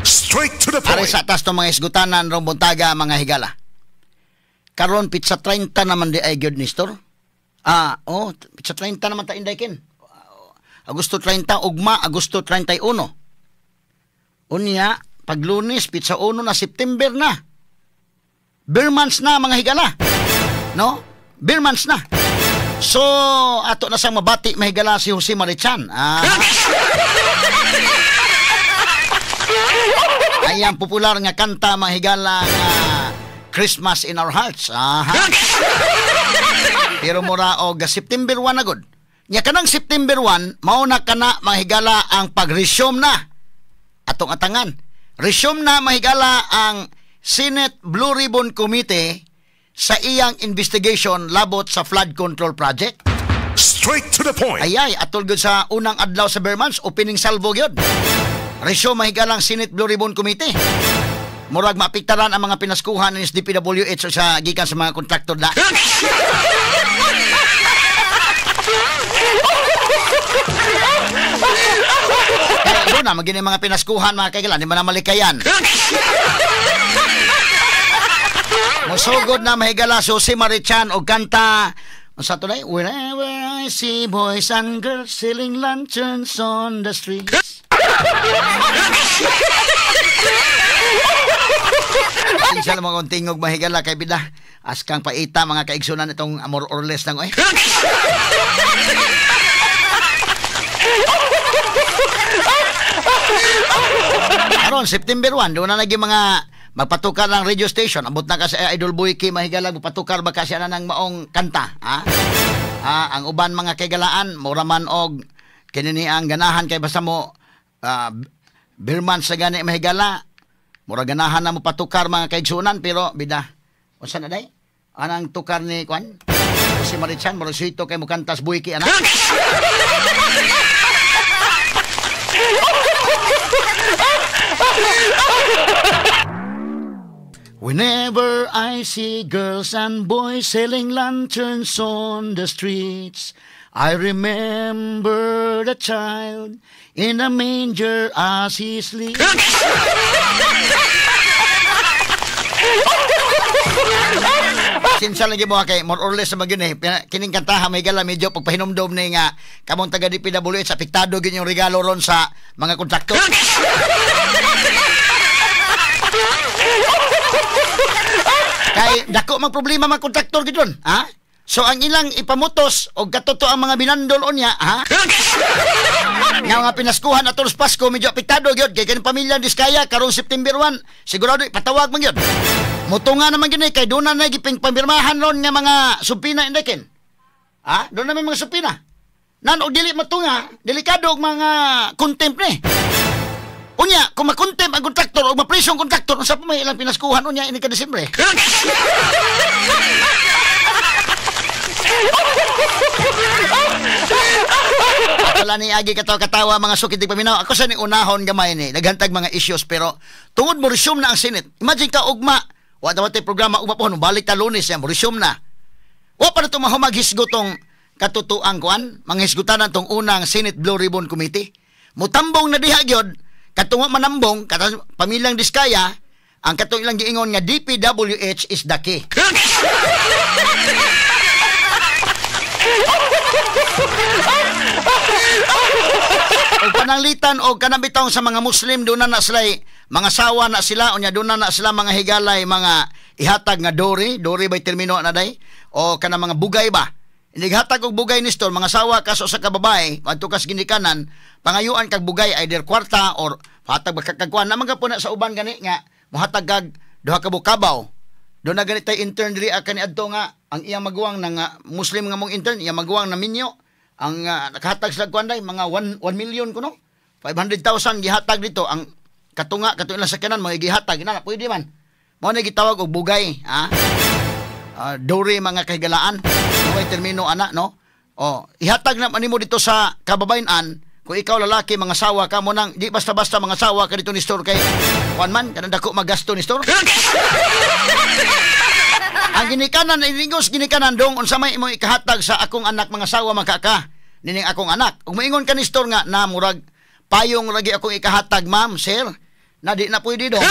Straight to the Ari point. sa atas ng mga isgutanan rong buntaga mga higala. Karon pizza 30 naman di ay gyud ni store. Pizza 30 naman ta inday kin. Agosto 30 ugma Agosto 31. Unya pag Lunes pizza 1 na September na. Beer months na mga higala. No? Beer months na. So ato na sang mabati mahigala si Jose Marichan. Ayang popular nga kanta mahigala nga Christmas in Our Hearts. Pero mura og September 1 na gud. Nya kanang September 1 mao na kana mahigala ang pag-resume na atong atangan. Resume na mahigala ang Senate Blue Ribbon Committee sa iyang investigation labot sa flood control project. Straight to the point. Ayay atol gud sa unang adlaw sa Bermans opening salvo gyud. Resume mahigalang Senate Blue Ribbon Committee. Murag maapektaran ang mga pinaskuhan ng DPWH sa gikan sa mga kontraktor na. Kaya doon na, magiging mga pinaskuhan mga kaigalan, di man na malikayan. Musugod na mahigala si Jose Marichan o kanta sa tunay, whenever I see boys and girls selling lanterns on the streets. Sinsya lang mga untingog mahigala kay bida. Askang paita mga kaigsunan itong amor or less lang. Karon September 1, doon na naging mga magpatukar ng radio station. Abot na kasi Idol Boyki mahigala magpatukar ba kasi na ng maong kanta. Ang uban mga kaigalaan, muraman og kinini ang ganahan kay basta mo Birman sa gani mahigala. Mura ganahan na mo patukar mga kaigsunan pero bida. Unsa na day? Anang tukar ni Kwan? Si Marichan, mura suito kay mo kantas Boyki anak. Whenever I see girls and boys selling lanterns on the streets, I remember the child in a manger as he sleeps. Sinsa lagi mo kay more or less magin kining kantaha may gala medyo pagpahinomdom ni nga kamong taga DPWH apektado gyud yung regalo ron sa mga kontraktor. Kay dako mang problema mga kontraktor gid ron, So ang ilang ipamutos og katoto ang mga binandol unya, nga mga pinaskuhan atos Pasko medyo apektado gyud kay kaning pamilya Diskaya karong September 1 sigurado ipatawag man gyud. Mutunga naman gyud kay doon na giping pamirmahan ron nga mga supina indekin. Doon na may mga supina. Nan og dili matunga, delikado og mga contempt ni. Unya, kung makontempt ang kontraktor o mapreso ang kontraktor, unsa pa may ilang pinaskuhan unya ini ka Desembre. Wala ni agi katawa mga sukitig paminaw. Ako sa ni unahon gamay ni naghantag mga issues pero tungod mo resume na ang Senate. Imagine ka ugma, wa daw tay programa ugma po balik ta Lunes yan, resume na. Wa pa to mahumaghisgo tong katutuang kuan, mga hisgutan tong unang Senate Blue Ribbon Committee. Mutambong na diha gyud katong manambong katong pamilyang Diskaya ang katong ilang giingon nga DPWH is the key. O pananglitan o kanabitong sa mga Muslim doon na sila mga sawa na sila unya doon na sila mga higalay mga ihatag nga dori by termino na day o kana mga bugay ba inighatag og bugay ni store mga sawa kaso sa kababae adto kas ginikanan pangayuan kag bugay either kwarta or hatag magkakagkuan na mga puna sa uban gani nga mohatag kag duha ka bukabaw doon na ganit tay intern diri kani adto nga ang iyang maguwang nga Muslim nga mong intern iyang maguwang na minyo ang nakahatag sa kuanday mga 1 million kuno 500,000 gihatag dito ang katunga katong ilang sakyanan mga gihatag ina pwede man mao na gitawag og bugay dori mga kahigalaan may termino ana no ihatag na manimo dito sa kababayan kung ikaw lalaki mga sawa ka mo nang di basta-basta mga sawa ka dito ni store kay kuan man kanang dako magasto ni store. Ang ginikanan inigos ginikanan dong unsa may imong ikahatag sa akong anak mga sawa makaka nining akong anak ug moingon ka ni store nga na murag payong lagi akong ikahatag ma'am sir na di na pwede dong.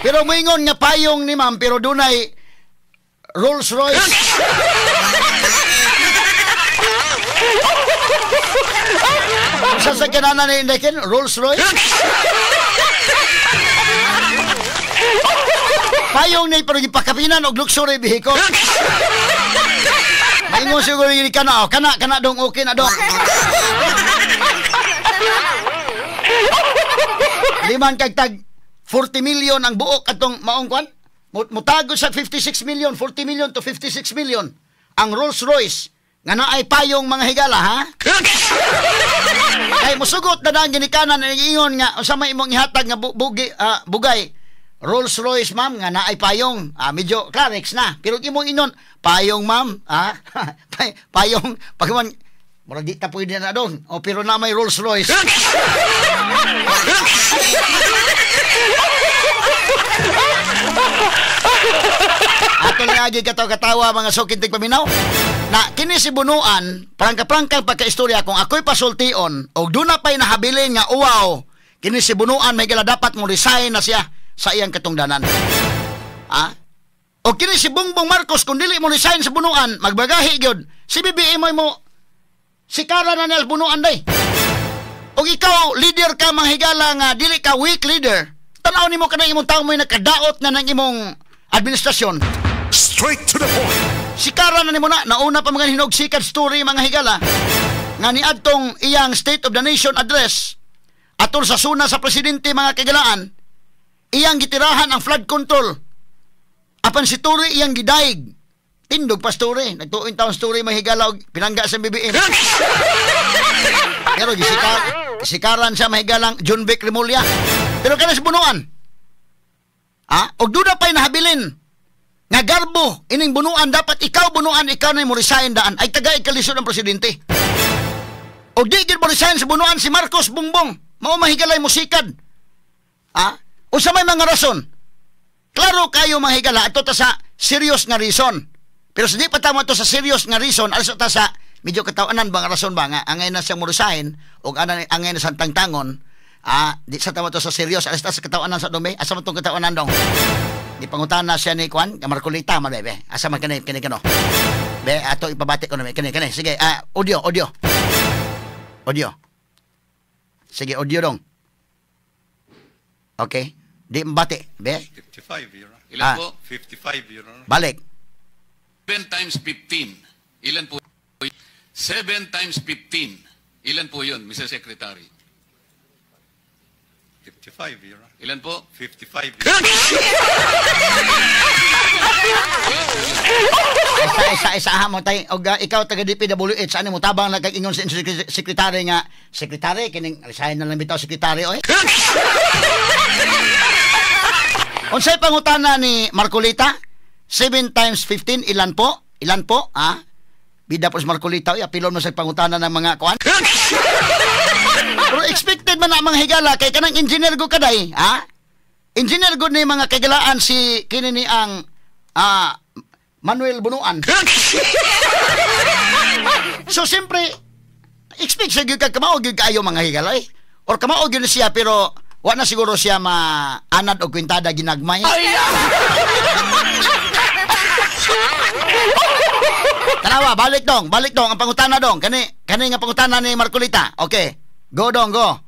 Pero moingon nga payong ni ma'am pero dunay Rolls Royce. Sa sakyanan ni Indekin, Rolls Royce. Payong ni pero gipakapinan og luxury vehicle. Maingon siguro ni kana, kana dong okay na dong. Liman kag tag 40 million ang buok atong maong kwan. Mutago sa 56 million, 40 million to 56 million ang Rolls Royce nga naay payong mga higala, ha? Kay musugot na dang ginikanan ang ingon nga unsa may imong ihatag nga bugay Rolls Royce ma'am nga naay payong, medyo Clarex na. Pero imong inon payong ma'am, payong pagman mura di ta pwede na doon. O pero na may Rolls Royce. Ato lang agi katawa mga sukintig paminaw na kini si Bunuan prangka-prangka pagka-istorya kung ako'y pasultion o doon na pa'y nahabilin nga uwaw kini si Bunuan may gila dapat mo resign na siya sa iyang katungdanan. O kini si Bongbong Marcos kung dili mo resign sa Bunuan magbagahi gyud si BBM mo sikara na nil Bunuan day. O ikaw leader ka manghigala nga dili ka weak leader. Tanaw nimo kanang imong tawo may nakadaot na ng imong administrasyon. Straight to the point. Sikara na nimo nauna pa mga hinog sikad story mga higala nga niadtong iyang State of the Nation address atol sa suna sa presidente mga kagalaan iyang gitirahan ang flood control. Apan si Tory iyang gidaig. Tindog pa story. Nagtuon taon story mahigala og pinangga sa BBM. Pero gisikaran siya mahigalang John Vic Remulla. Pero kana si Bunuan. Og duda pa'y nahabilin. Nga garbo, ining Bunuan dapat ikaw Bunuan, ikaw na mo resign daan. Ay tagay kalisod ang presidente. Og di gid mo resign si Bunuan si Marcos Bongbong. Mao mahigalay mo sikad. Unsa may mga rason? Klaro kayo mahigala ato ta sa serious nga reason. Pero sa di pa tama to sa serious nga reason, alas ta sa medyo katawanan ba nga rason ba nga angay na siyang mo resign o angay na siyang tangtangon, di sa tama to sa serious, alas ta sa katawanan sa dumi, asa man tong katawanan dong. Di pangutan na siya ni Kwan, Marcolita man bebe. Asa man kani kano. Be ato ipabati ko na kani. Sige, audio. Sige, audio dong. Okay. Di mbati, be. 55, Your Honor. Ilan po? 55, Your Honor. Balik. 7 times 15. Ilan po? 7 times 15. Ilan po yun, Mr. Secretary? 55, Your Honor. Ilan po? 55, Your Honor. Isa mo tay og ikaw taga DPWH ano mo tabang naging-ingon sa secretary nga secretary kining resign na lang bitaw secretary oy. Unsay pangutana ni Marcolita? 7 times 15 ilan po? Bida po si Marcolita oy apilon mo sa pangutana ng mga kuan. Pero expected man na mga higala kay kanang engineer go kaday, Engineer good ni mga kagalaan si kini ni ang Manuel Bunuan. So siyempre expect sa gyud kamao gyud kayo mga higalay. Or kamao gyud siya pero wa na siguro siya maanad og kwintada ginagmay. Tanawa, balik dong ang pangutana dong. Kani nga pangutana ni Marcolita. Okay. Go dong, go.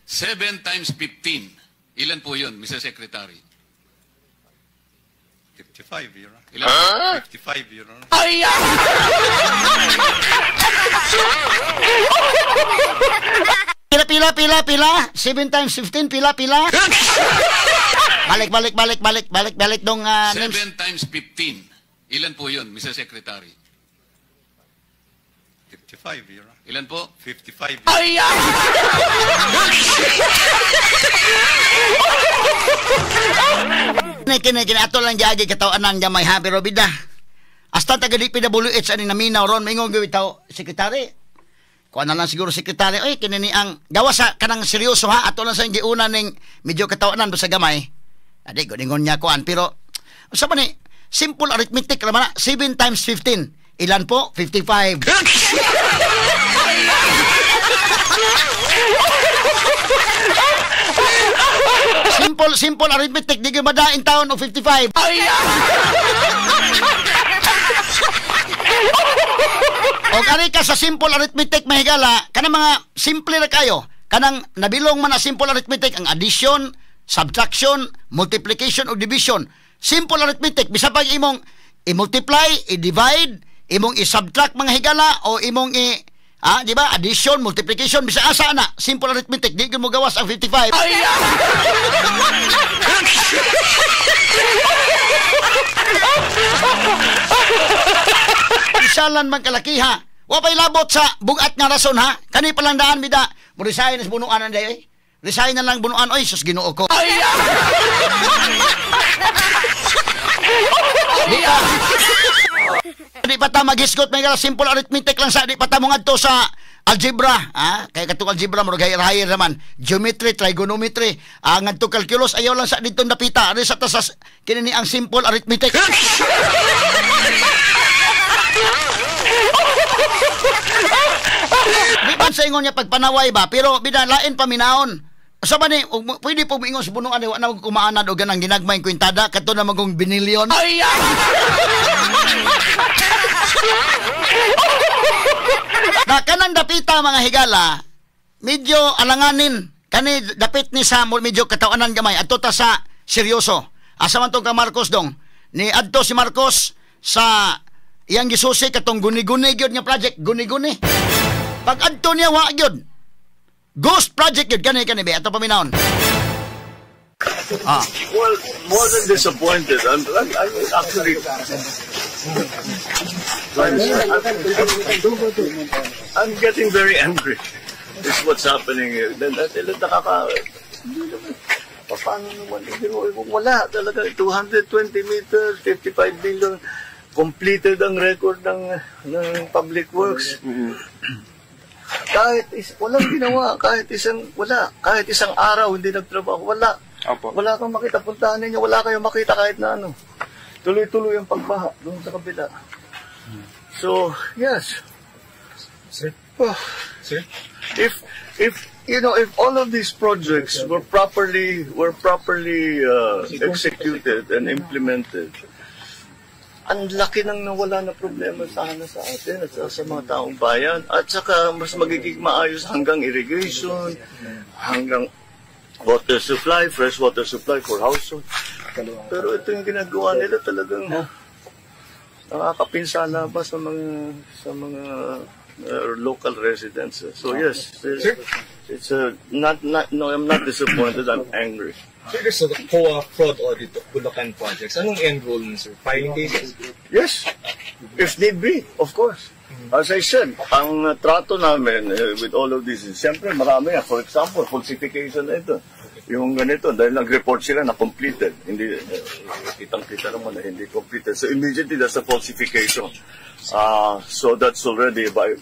7 times 15. Ilan po yun, Mr. Secretary? 55, Your Honor. Ilan po? 55, Your Honor. Pila. 7 times 15, pila. Balik dong. 7 times 15. Ilan po yun, Mr. Secretary? 55, Your Honor. Ilan po? 55, Your Honor. Kini ato lang giagi katawanan gamay ha pero bida. Hasta taga DPWH ani naminaw ron mingon gyud taw secretary. Kuan na lang siguro secretary oy kini ni ang gawa sa kanang seryoso ha ato lang sa giuna ning medyo katawanan sa gamay. Adi godingon niya kuan pero unsa man ni simple arithmetic ra man 7 times 15. Ilan po? 55. simple arithmetic di gyud madain taon og 55. O kani ka sa simple arithmetic mahigala, kanang mga simple ra kayo. Kanang nabilong man na simple arithmetic ang addition, subtraction, multiplication o division. Simple arithmetic bisa pag imong i-multiply, i-divide, imong i-subtract mga higala o imong di ba? Addition, multiplication, bisa asa na. Simple arithmetic, di gyud mo gawas ang 55. Isalan man kalakiha. Wa pay labot sa bugat nga rason ha. Kani palang daan bida. Mo resign sa bunuan anday. Resign na lang bunuan oy sus Ginoo ko. Di pa ta magisgot may simple arithmetic lang sa di pa ta mo ngadto sa algebra, kay katong algebra mo higher naman, geometry, trigonometry, ngadto calculus ayaw lang sa didto napita, ari sa tasas kinini ang simple arithmetic. Di ba sa ingon niya pagpanaway ba, pero bidalain paminaon. Sa ba ni, pwede po mingon sa bunuan, wa na kumaanad o ganang ginagmay kwintada, kato na magong binilyon. Na kanang dapita mga higala, medyo alanganin. Kani dapit ni sa medyo katawanan gamay. Adto ta sa seryoso. Asa man tong ka Marcos dong. Ni adto si Marcos sa iyang gisusi katong guni-guni gyud nga project, guni-guni. Pag adto niya wa gyud. Ghost project yun. Kani be. Ato paminahon. Well, more than disappointed. I'm actually... I'm getting very angry. This is what's happening here. Then, paano naman? Wala talaga. 220 meters, 55 billion. Completed ang record ng Public Works. Walang ginawa, kahit isang araw hindi nagtrabaho, wala. Opo. Wala kang makita, puntahan ninyo, wala kayong makita kahit na ano. Tuloy-tuloy ang pagbaha doon sa kabila. So, yes. Sir? Sir? If all of these projects were properly executed and implemented, ang laki nang nawala na problema sana sa atin at sa mga taong bayan. At saka mas magiging maayos hanggang irrigation, hanggang water supply, fresh water supply for household. Pero ito yung ginagawa nila talagang nakakapinsala ba sa mga local residents. So yes, it's no, I'm not disappointed, I'm angry. Sir, there's a COA fraud audit of Bulacan projects. Anong end goal nun, sir? Filing cases? Yes, if need be, of course. As I said, ang trato namin with all of this, siyempre marami yan. For example, falsification na ito. Yung ganito, dahil nag-report sila na completed. Hindi, kitang-kita naman na hindi completed. So immediately, that's a falsification. So that's already a very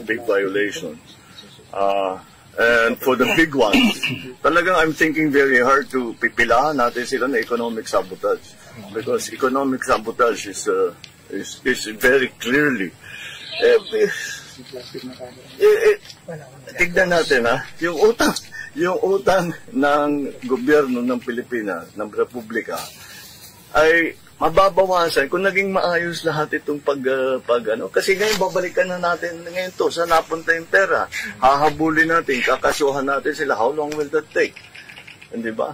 big violation. And for the big ones, talagang I'm thinking very hard to pipilahan natin sila na economic sabotage. Because economic sabotage is very clearly. Tignan natin yung utang ng gobyerno ng Pilipinas, ng Republika, ay mababawasan kung naging maayos lahat itong kasi ngayon babalikan na natin ngayon to, saan napunta yung pera, hahabulin natin, kakasuhan natin sila, how long will that take? Hindi ba?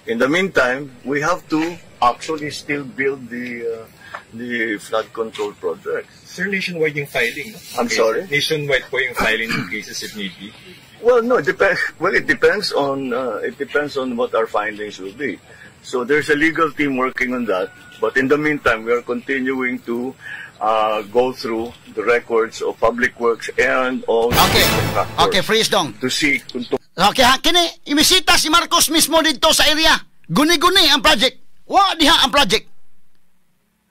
In the meantime, we have to actually still build the flood control project. Sir, nationwide yung filing. I'm sorry? Nationwide po yung filing ng cases if need be. Well, no, it depends on what our findings will be. So there's a legal team working on that. But in the meantime, we are continuing to go through the records of Public Works and all the contractors. Okay, freeze dong. To see kung Okay, kini imisita si Marcos mismo dito sa area. Guni-guni ang project. Wa diha ang project.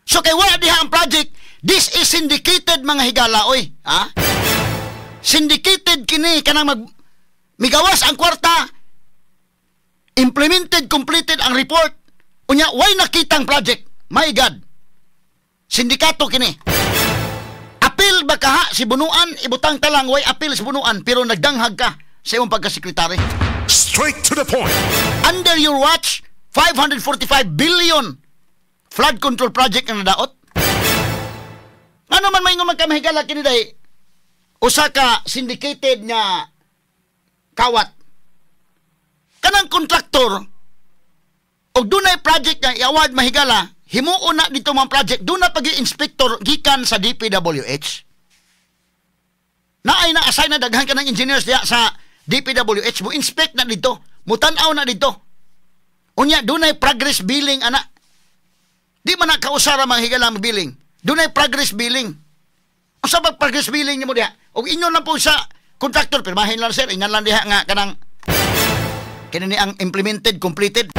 So kay wa diha ang project, this is syndicated mga higala oy, Syndicated kini kanang migawas ang kwarta. Implemented, completed ang report. Unya, why nakitang project? My God. Sindikato kini. Apil ba ka si bunuan? Ibutang talang, why apil si bunuan? Pero nagdanghag ka. sa imong pagkasekretary. Straight to the point. Under your watch, 545 billion flood control project ang nadaot. Ano man may nga magkamahigala kini dahi, usa ka syndicated nga kawat. Kanang kontraktor, og dunay project nga i-award mahigala, himuon na dito mga project, doon na pag-i-inspector gikan sa DPWH. Naay na-assign na daghan ka ng engineers diya sa DPWH, mo inspect na dito, mutanaw na dito. Unya, dunay progress billing, ana. Di man na kausara mga higala ang billing. Dunay progress billing. O sa progress billing niyo mo diha? O inyo lang po sa contractor, pirmahin lang sir, inyan lang diha nga kanang kinini ang implemented, completed.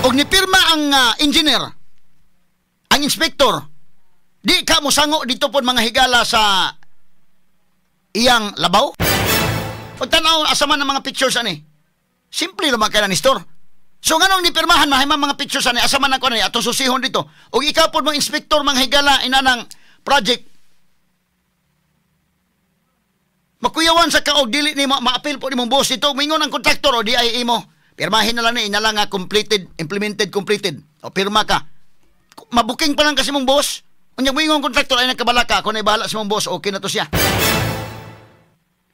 Og ni pirma ang engineer, ang inspector, di ka mo sango dito po mga higala sa iyang labaw. Pag tanaw asaman ng mga pictures ani, simple naman kaya ni store. So nganong ni pirmahan mahimang mga pictures ani, asaman na ko ni atong susihon dito. Og ikaw po mga inspector mga higala inanang project, makuyawan sa kaog dili ni ma-appeal po ni mong boss dito, mingon ang kontraktor o di ay imo. Pirmahin na lang ni, inalang nga completed, implemented, completed. O pirma ka. Mabuking pa lang kasi mong boss. Unyang mingon ang kontraktor ay nagkabalaka, kung ay bahala sa mong boss, okay na to siya.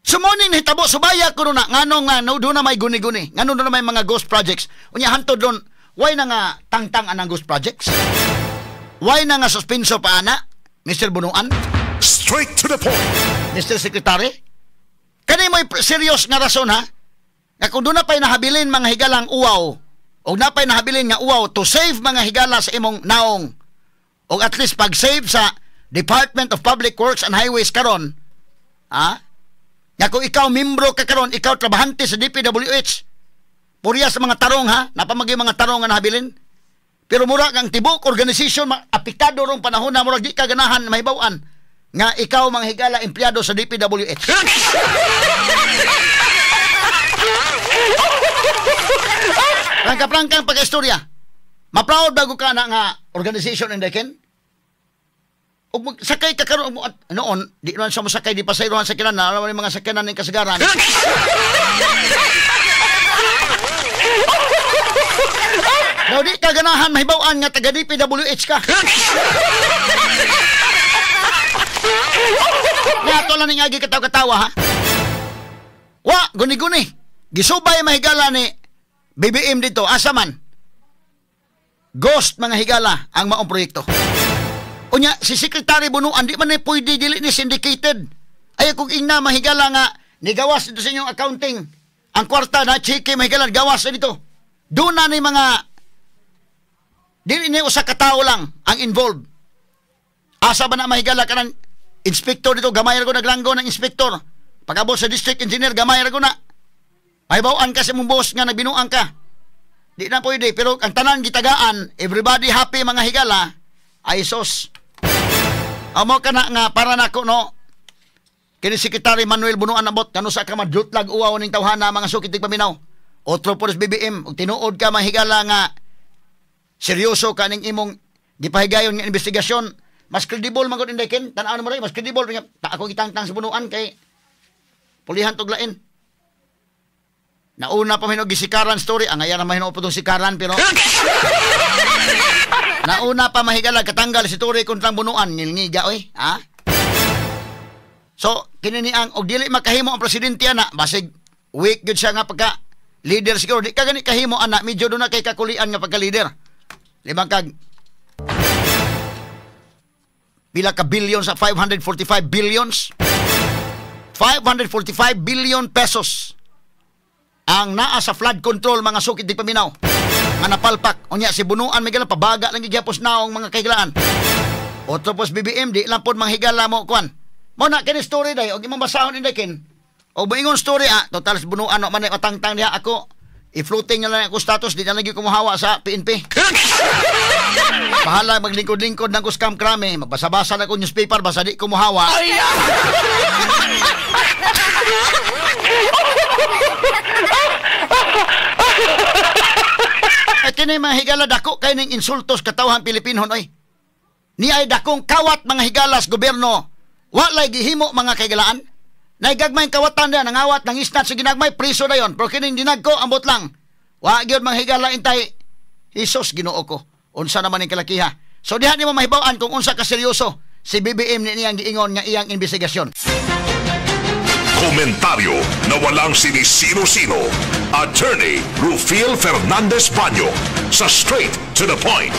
Sumunin hitabo, subaya ko na, nganong nga, no, doon na may guni-guni. Nganong doon na may mga ghost projects. Unya hantod doon, why na nga tangtang anang ghost projects? Why na nga suspenso pa ana, Mr. Bunuan? Straight to the point. Mr. Secretary? Kani mo'y serious nga rason ha? Nga kung doon na pa'y nahabilin mga higalang uwaw, o na pa'y nahabilin nga uwaw to save mga higala sa imong naong, o at least pag-save sa Department of Public Works and Highways karon, ha? Nga kung ikaw membro ka karon, ikaw trabahante sa DPWH, purya sa mga tarong ha, napamagay mga tarong nga nahabilin, pero mura kang tibok, organisasyon, apikado rong panahon na mura di ka ganahan mahibawaan, nga ikaw mga higala empleyado sa DPWH. Prangka-prangkang pag-istorya. Ma-proud bago ka na nga organization in Dekin? O sakay ka karon noon, di naman sa masakay, di pa sa iruhan sa kinan na, alam mga sakyanan ng kasagaran. Daw di ka ganahan mahibawaan nga taga DPWH ka. Nga to lang nga katawa-katawa ha. Wa, guni-guni. Gisubay mahigala ni BBM dito, asa man. Ghost mga higala ang maong proyekto. Unya, si Secretary Bunuan, di man na pwede dili ni syndicated. Ay kung ingna mahigala nga, nigawas dito sa inyong accounting. Ang kwarta na, chiki mahigala, gawas na dito. Doon na ni mga, dili ni usa ka tao lang ang involved. Asa ba na mahigala ka ng inspector dito, gamay ra ko naglanggo ng inspector. Pag-abot sa district engineer, gamay ra ko na. Mahibawaan ka sa mong boss nga nagbinuang ka. Di na pwede, pero ang tanan gitagaan, everybody happy mga higala, ay sos. Amo ka na nga, para na ko, no, kini Secretary Manuel Bunuan abot, kano sa ka madutlag uwaw ning tawhana mga sukitig paminaw. Otro po BBM, ug tinuod ka mga higala nga, seryoso ka ning imong gipahigayon nga investigasyon, mas credible man gud indekin, tan-aw mo ray, mas credible nga ta ako gitangtang sa Bunuan kay pulihan tuglain. Nauna pa minog gisikaran story, ang ayan naman hinupo itong sikaran, pero nauna pa mahigala katanggal si Turi kontrang Bunuan, nilngiga oy, ha? So, kinini ang og dili makahimo ang presidente ana, basig weak gyud siya nga pagka leader siguro, di ka gani kahimo ana, medyo do na kay kakulian nga pagka leader. Limang kag pila ka billion sa 545 billions. 545 billion pesos ang naa sa flood control mga sukid di paminaw nga napalpak. Unya si Bunuan may gala pabaga lang gyapos naong mga kahigalaan. Otro pos BBM di lang pod mga higala mo kuan. Mo na kini story day og imong basahon indekin. Og moingon story total si Bunuan man ay matangtang diha ako. I-floating na lang ako status di na lagi kumuhawa sa PNP. Bahala maglingkod-lingkod ng kuskam krame, magbasa-basa na ko newspaper basta di kumuhawa. At kini mga higala dako kay ning insultos katawhan Pilipino oy. Ni ay dakong kawat mga higalas gobyerno. Walay gihimo mga kaigalaan. Naigagmay kawatan na nangawat ng isnat sa ginagmay priso na yon. Pero kining dinagko ambot lang. Wa gyud manghigala intay. Hesus Ginoo ko. Unsa naman ning kalakiha. So diha nimo mahibaw-an kung unsa ka seryoso si BBM ni niyang giingon nga iyang investigasyon. Komentaryo na walang sinisino-sino. Attorney Rufil Fernandez Baño sa Straight to the Point.